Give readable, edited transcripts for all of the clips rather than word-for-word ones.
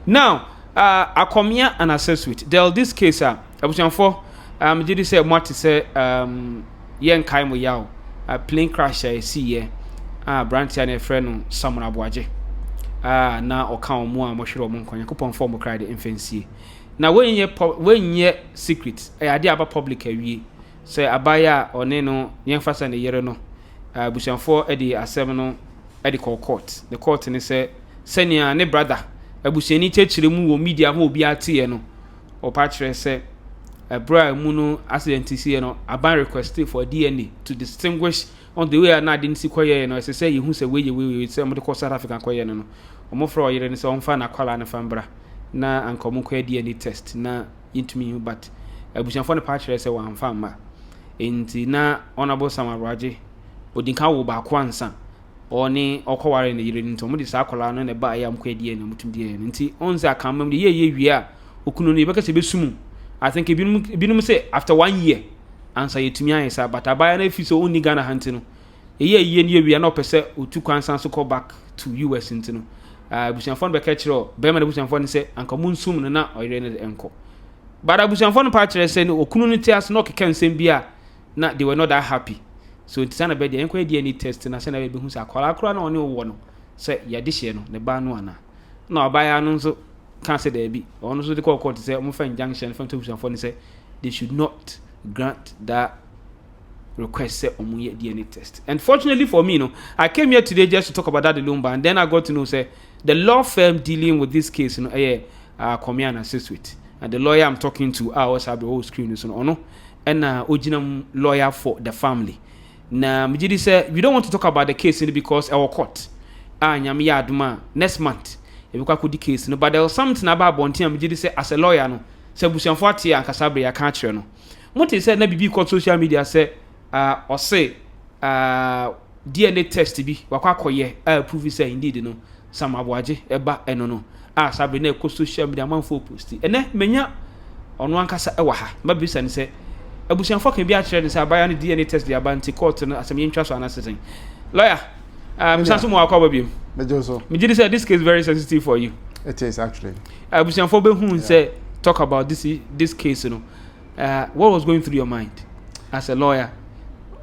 Now, Akomia and access with. There this case, for did you say what to say, yen kaimo yao, plane crash, I see ye, Branty and a friend, someone Aboagye. Na Oka more and Moshiro Moncoin, coupon form of cried infancy. Now, when ye secret, a idea about public a say Abaya or Neno, young fast and a year no, Bushan for Eddie a seminal Eddie court. The court and say, Senior, ne brother. Abusiani chechire mu wo media ho obi atie no o pa kire se ebra mu no accident sie no aban request for DNA to distinguish on the way na didn't see koye no say you say we say mo de South African koye no omo fro oyere ni say on fa na kwala na fambra na ankomo koye DNA test na intumi but abusianfo ne pa kire se wan fa ma enti na honorable Aboagye odinka wo ba ko ansa oni okoware ne yire nto mo de sa akola no ne ba ya mkwedie ne mutum die nti onza akamam de ye wie a okunu no yebeka se besumu. I think binum say after 1 year answer yetumi ayesa but abaya na fi so oni Ghana hanti no ye ne wie na opese otu kwansan so call back to US nti no busianfo be ka kire be ma de busianfo ne se anka munsum no na oyire ne enko but busianfo no pa kire se ne okunu no tias no keka nsem bia na they were not that happy. So it's an abedi enko DNA test na se na be hu sa akwala akra na oni wo no se ya de hye no ne ba no ana na obaya no nso can say there be ono so de call court say mo fa injunction from to for say they should not grant that request say omo ye DNA test. And fortunately for me, I came here today just to talk about that alone, and then I got to know say the law firm dealing with this case, come here and assist with, and the lawyer I'm talking to, I also have the whole screen and original lawyer for the family. Now, Mijidi said we don't want to talk about the case because our court, nyami ya aduma next month. If we could the case, but there was something about Bonti and Mijidi said as a lawyer, no, say Busian 40 and Casabre, I can't no. What he said, never be called social media, say, or say, DNA test to be, Wakakoye, prove say indeed, some Aboagye, eba, no. Sabrina, social media, man for posty, and then Menya on one Casa Ewaha, maybe say. Abusian for can be actually and say buy any DNA test the abanti court as a interest on assessing. Lawyer, Sansu mo akwa baby. Mejoso. Me did say this case is very sensitive for you. It is actually. Abusian for who say talk about this case, what was going through your mind as a lawyer?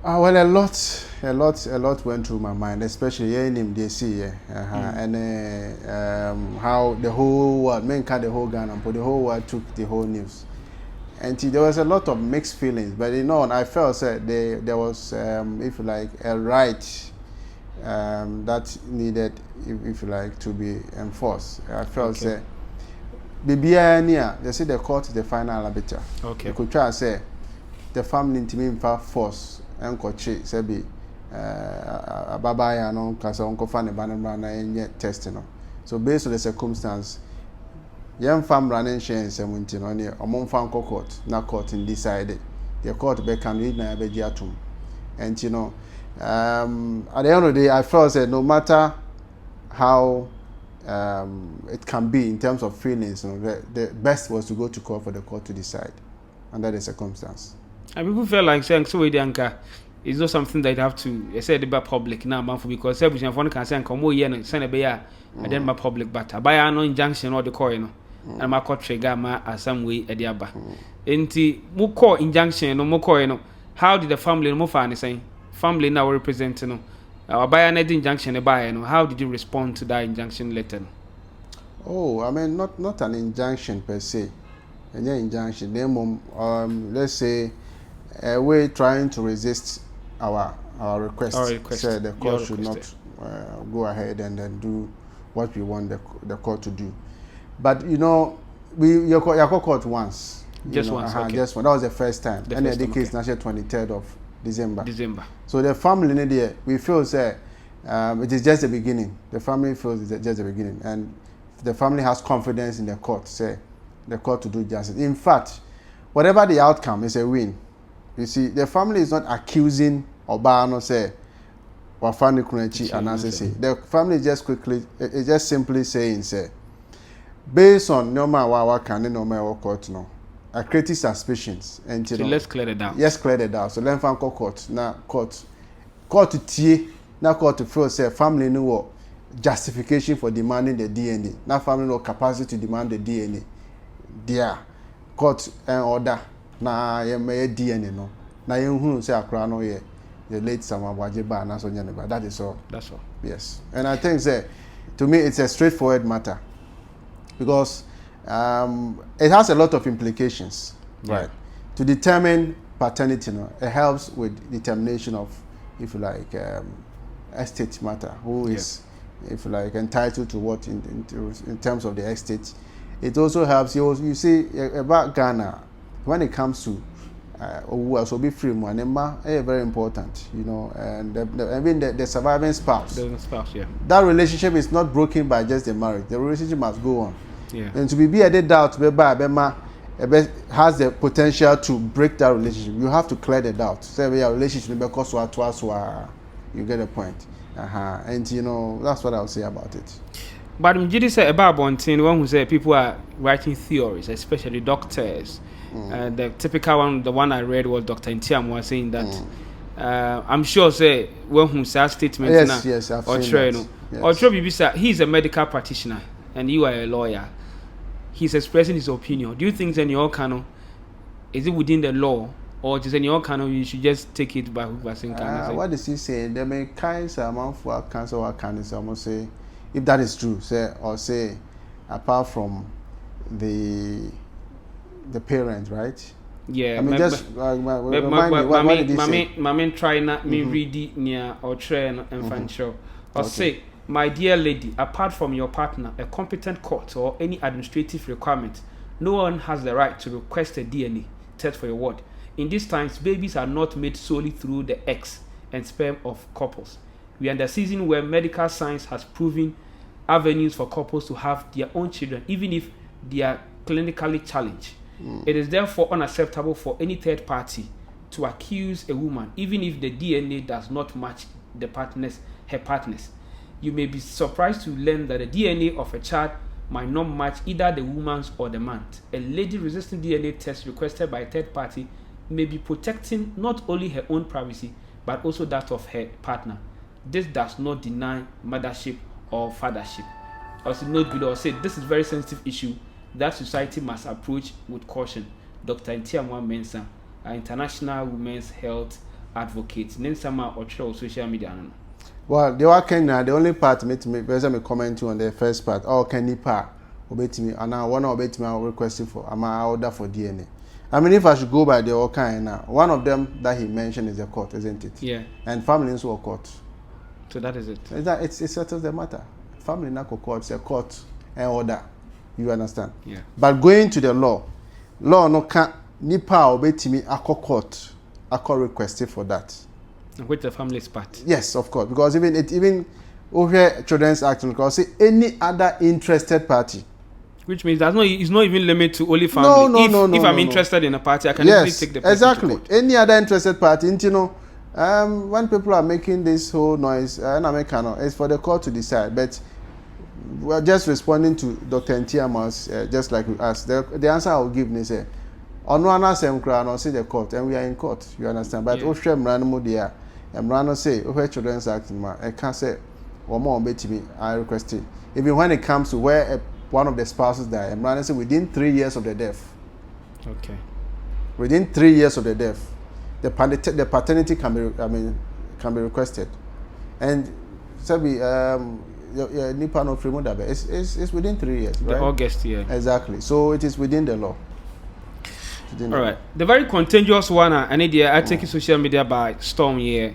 Well, a lot went through my mind, especially in him DC, and how the whole world, the whole Ghana, but the whole world took the whole news. And there was a lot of mixed feelings, but I felt that there was, if you like, a right that needed, if you like, to be enforced. I felt that they say the court is the final arbiter. Okay. You could try and say the family intimate force and coach say Ababaya no kasa onko fa ne banana na enye testing. So based on the circumstance, young fam running share 17 on here, among fan court, na court in decided. The court be can read na be atum. And at the end of the day, I felt that no matter how it can be in terms of feelings, the best was to go to court for the court to decide under the circumstance. And people feel like saying so it's not something that you have to say about public now, because everything can say come here and send a bear and then my public but I buy no injunction or the coin. And my court trigger ma some way at the aba. Enti mo call injunction no mo call how did the family no find saying family now representing our buy an injunction buy how did you respond to that injunction letter? Oh, I mean not an injunction per se. Any injunction let's say we're trying to resist our request. Say the court should not go ahead and then do what we want the court to do. But your court once. Just once. Okay. Just one. That was the first time. And the case national 23rd of December. So the family in there, we feel say it is just the beginning. The family feels it's just the beginning, and the family has confidence in the court. Say the court to do justice. In fact, whatever the outcome is a win. You see, the family is not accusing Obano say Wafani Kunechi and say. The family is just simply saying say. Based on normal what can normal court no, I created suspicions and so let's clear it down. Yes, clear it down. So let court now court to tie now court to feel say family no justification for demanding the DNA. Now family no capacity to demand the DNA. There, court and order. Na ye may DNA no. Na ye who say akra no ye the late Sam Aboagye ba na so nyane. That is all. That's all. Yes, and I think say to me it's a straightforward matter because it has a lot of implications, right? To determine paternity, it helps with determination of, if you like, estate matter. Who is, if you like, entitled to what in terms of the estate. It also helps. You see about Ghana when it comes to also be free one, very important, you know, and the surviving spouse. The spouse, yeah. That relationship is not broken by just the marriage. The relationship must go on. Yeah. And to be a doubt, has the potential to break that relationship. You have to clear the doubt. Say your relationship because you get the point. And you know that's what I'll say about it. But Mjidi said about one who said people are writing theories, especially doctors. The typical one, the one I read was Dr. Ntiam was saying that I'm sure say when who says statements yes, I've or seen that. Or Bibisa, he's a medical practitioner and you are a lawyer. He's expressing his opinion. Do you think in your canon is it within the law or just in your canon you should just take it by hook by saying what is he saying? There may kinds of amount for cancer or cancer. I must say if that is true, say apart from the parent, right? Yeah, I mean, just remind me try not me read it near or train and find show. Or say, my dear lady, apart from your partner, a competent court or any administrative requirement, no one has the right to request a DNA test for your ward. In these times, babies are not made solely through the eggs and sperm of couples. We are in the season where medical science has proven avenues for couples to have their own children, even if they are clinically challenged. It is therefore unacceptable for any third party to accuse a woman, even if the DNA does not match her partner's. You may be surprised to learn that the DNA of a child might not match either the woman's or the man's. A lady resisting DNA test requested by a third party may be protecting not only her own privacy, but also that of her partner. This does not deny mothership or fathership. Also note below, say this is a very sensitive issue that society must approach with caution. Dr. Ntiamwa Mensah, an international women's health advocate. Nensama or social media. Well, the only part me comment on the first part. Oh, can nipa obey me? And now one obey me. I'm requesting for. I'm order for DNA. I mean, if I should go by the Okan now, one of them that he mentioned is the court, isn't it? Yeah. And family is a court. So that is it. It settles the matter. Family na court, it's a court and order. You understand? Yeah. But going to the law no can nipa obey me ako court, ako requested for that. Which the family's part. Yes, of course, because even over Children's Act, because say any other interested party. Which means it's not even limited to only family. If I'm interested in a party, I can easily take the person exactly. to court. Any other interested party, you know, when people are making this whole noise, it's for the court to decide. But we're just responding to Dr. Ntiama's, just like we asked. The answer I will give is say, on one answer, I say the court, and we are in court. You understand? But if Mrano say, over Children's Act, I can't say, or more bet me, I request it. Even when it comes to where one of the spouses die, Mrano say within 3 years of the death. Okay. Within 3 years of the death, the paternity can be requested, and so Nipa no free modabe. It's within 3 years, right? The August year. Exactly. So it is within the law. All right. The very contentious one, I take social media by storm here.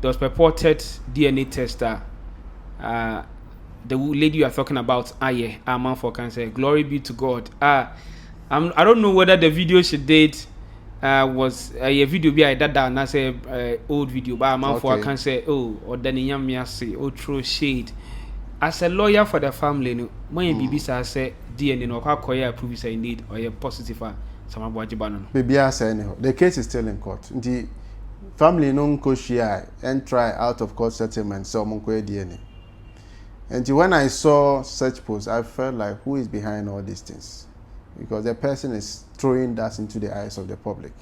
There was purported DNA tester. The lady you are talking about, a man for cancer. Glory be to God. I don't know whether the video she did was a video be that and that's a old video, but a man for cancer. Or then true shade. As a lawyer for the family, when you BBC say DNA no kwa approve say need or a positive. Baby, I say anyhow. The case is still in court. The family no go share and try out of court settlement so monko DNA. And when I saw such posts, I felt like who is behind all these things? Because the person is throwing that into the eyes of the public,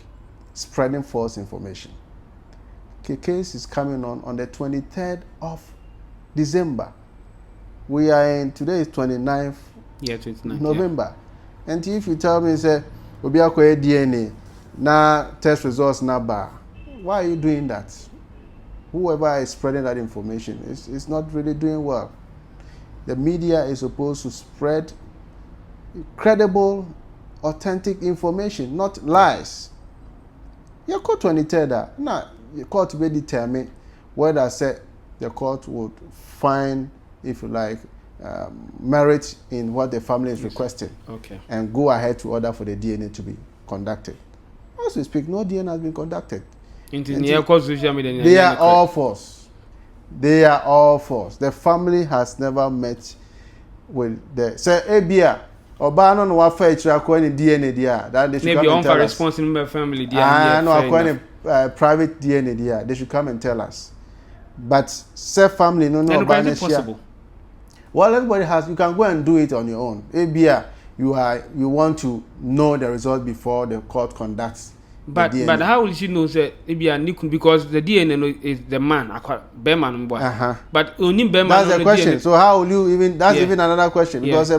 spreading false information. The case is coming on the 23rd of December. we are in, today is 29th November. Yeah. And if you tell me, say, Obiakwe DNA, now test results now bar, why are you doing that? Whoever is spreading that information is not really doing well. The media is supposed to spread credible, authentic information, not lies. Your court 23rd, now the court will determine whether the court would find, if you like, merit in what the family is requesting, and go ahead to order for the DNA to be conducted. As we speak, no DNA has been conducted. They are all false. They are all false. The family has never met with the Abia. Obano no wafa echira ko any DNA dia that they should come and tell us. Maybe responsible family dia. No akwa private DNA dia. They should come and tell us. But self family no possible. Well, everybody has. You can go and do it on your own. Abia, you want to know the result before the court conducts. But how will she know that because the DNA is the man, Beman boy. But only Beman. That's the question. DNA. So how will you even? That's even another question because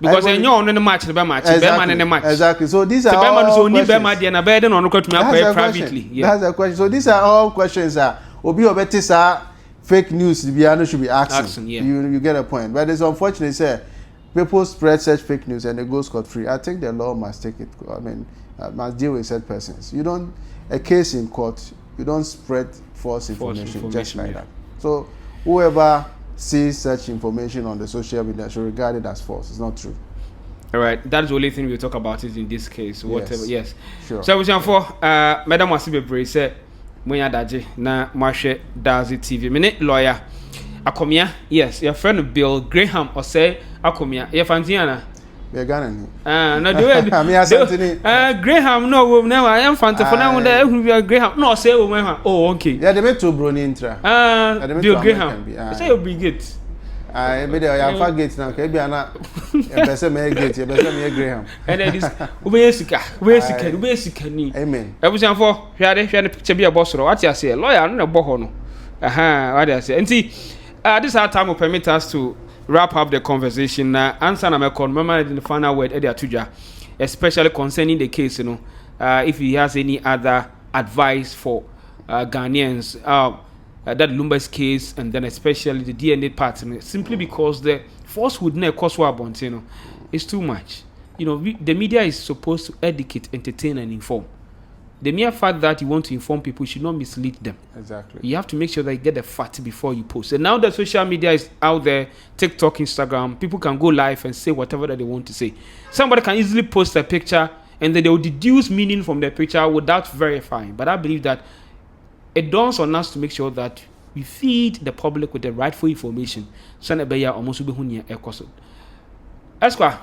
because I know on the match the match, Beman in the match. Exactly. So these are all questions. Only Beman and a burden on privately. That's the question. So these are all questions. Obi obetisa fake news. The Biano should be asking. You get a point. But it's unfortunate. Say people spread such fake news and they go scot-free. I think the law must take it. I mean. Must deal with said persons. You don't, a case in court, you don't spread false information just like that. So whoever sees such information on the social media should regard it as false. It's not true. All right, that's the only thing we'll talk about it in this case. Whatever, yes. Sure. So we for Madam Wasibe said, Moya Daji, na Marsha Dazi TV. Minute lawyer, Akomia, yes, your friend Bill Graham or say Akomia, your Fantiana. We are Ghana. No, do it. Graham, no, now I am Fanta for now. We are Graham. No, say, oh, okay. Yeah, they made two Brony intra. Bill Graham. Say you'll be good. I made a young gate now. Maybe I'm not a better me gate, a better me Graham. And it is basically. Amen. I was for had a picture be a boss or what I say, a lawyer, and a bohono. What I say. And see, this our time will permit us to wrap up the conversation. Answer na mekon remember the final word Eddie Atuja, especially concerning the case, if he has any other advice for Ghanaians, that Lumba's case, and then especially the DNA part, simply because the falsehood near Koswa is too much. The media is supposed to educate, entertain, and inform. The mere fact that you want to inform people should not mislead them. Exactly. You have to make sure that you get the fact before you post. And now that social media is out there, TikTok, Instagram, people can go live and say whatever that they want to say. Somebody can easily post a picture and then they will deduce meaning from the picture without verifying. But I believe that it dawns on us to make sure that we feed the public with the rightful information. Esquire.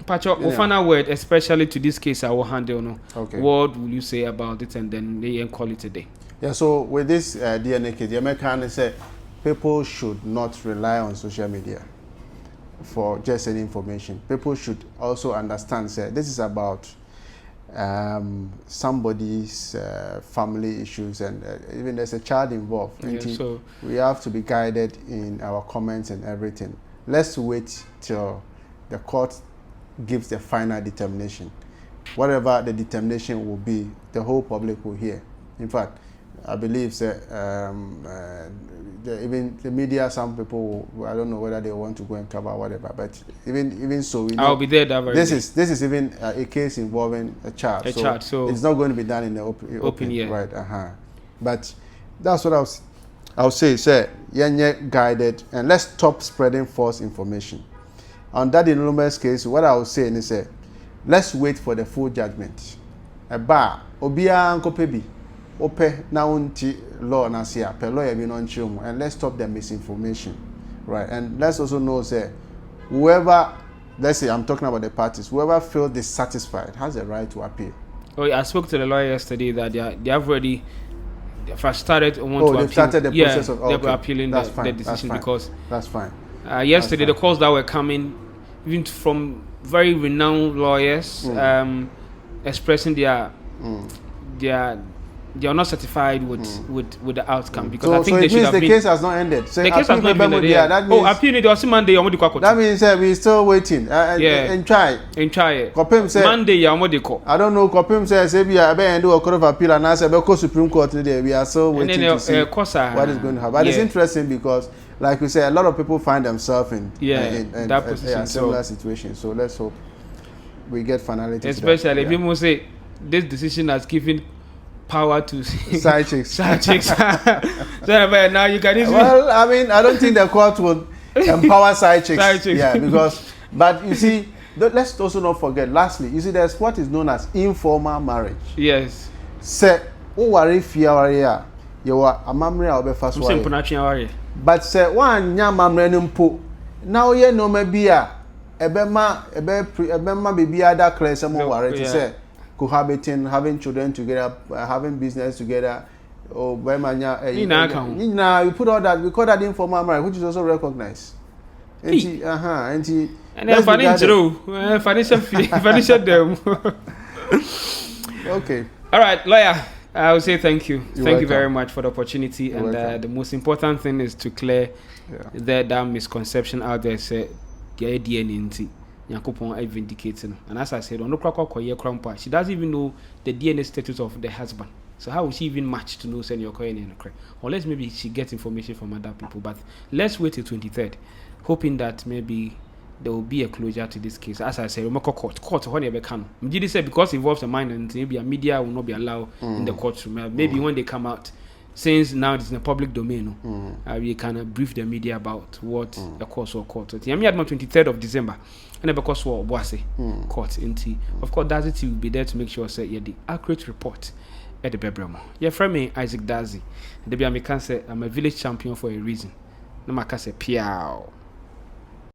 Pacho, final word, especially to this case I will handle. Okay. What will you say about it, and then they call it a day? Yeah. So with this DNA case, the American say people should not rely on social media for just any information. People should also understand. Say this is about somebody's family issues, and even there's a child involved. So we have to be guided in our comments and everything. Let's wait till the court gives the final determination. Whatever the determination will be, the whole public will hear. In fact, I believe even the media, some people I don't know whether they want to go and cover whatever, but even so, we know I'll be there. This is even a case involving a child. So it's not going to be done in the open yeah. Right? But that's what I'll say. Say, guided, and let's stop spreading false information. On that in Lumba's case, what I will say is let's wait for the full judgment. Obia Uncle Pebi, Ope Naunti law Nasia, Peloya Binonchum, and let's stop the misinformation. Right. And let's also know whoever, let's say I'm talking about the parties, whoever feels dissatisfied has a right to appeal. Oh, I spoke to the lawyer yesterday that they have already started to appeal. They've started the process of they're appealing the decision because that's fine. Yesterday, the calls that were coming, even from very renowned lawyers, expressing their they are not satisfied with the outcome, because so, I think so they it should means have the been. case has not ended. The case has not ended. That means, appeal need also Monday. That means we're still waiting. And try. Kopim say Monday. I don't know. Kopim says if we are going to do a court of appeal and answer because Supreme Court today, we are still waiting to see what is going to happen. But it's interesting because, like we say, a lot of people find themselves in that position, similar situation. So let's hope we get finality. Especially people say this decision has given power to side chicks. So now you can easily. Well, I mean, I don't think the court would empower side chicks. Yeah, because but you see, let's also not forget. Lastly, you see, there's what is known as informal marriage. Yes. Say, oh, worry, fear, you are a mamre or be first one. But say one young mamre numpo. Now you know maybe ebema baby other class some more worry to say cohabiting, having children together, having business together. Oh, you put all that, we call that informal marriage, which is also recognized. And then financial them. Okay. All right, lawyer. I will say thank you. You're thank you welcome. very much for the opportunity. And the most important thing is to clear that misconception out there. Say the DNA Yakupon vindicating. And as I said, on the crack she doesn't even know the DNA status of the husband. So how will she even match to know send your coin in a crack? Unless maybe she gets information from other people. But let's wait till 23rd, hoping that maybe there will be a closure to this case. As I said, court when they can. Did say because it involves a minor, and maybe a media will not be allowed in the courtroom. Maybe when they come out, since now it's in the public domain, we can brief the media about what the course or court. I'm here on 23rd of December, and because what Aboagye court into. Of course, Dazi will be there to make sure say the accurate report at the Bebremo. Your friend me Isaac Dazi. The be say I'm a village champion for a reason. No, I can say piao.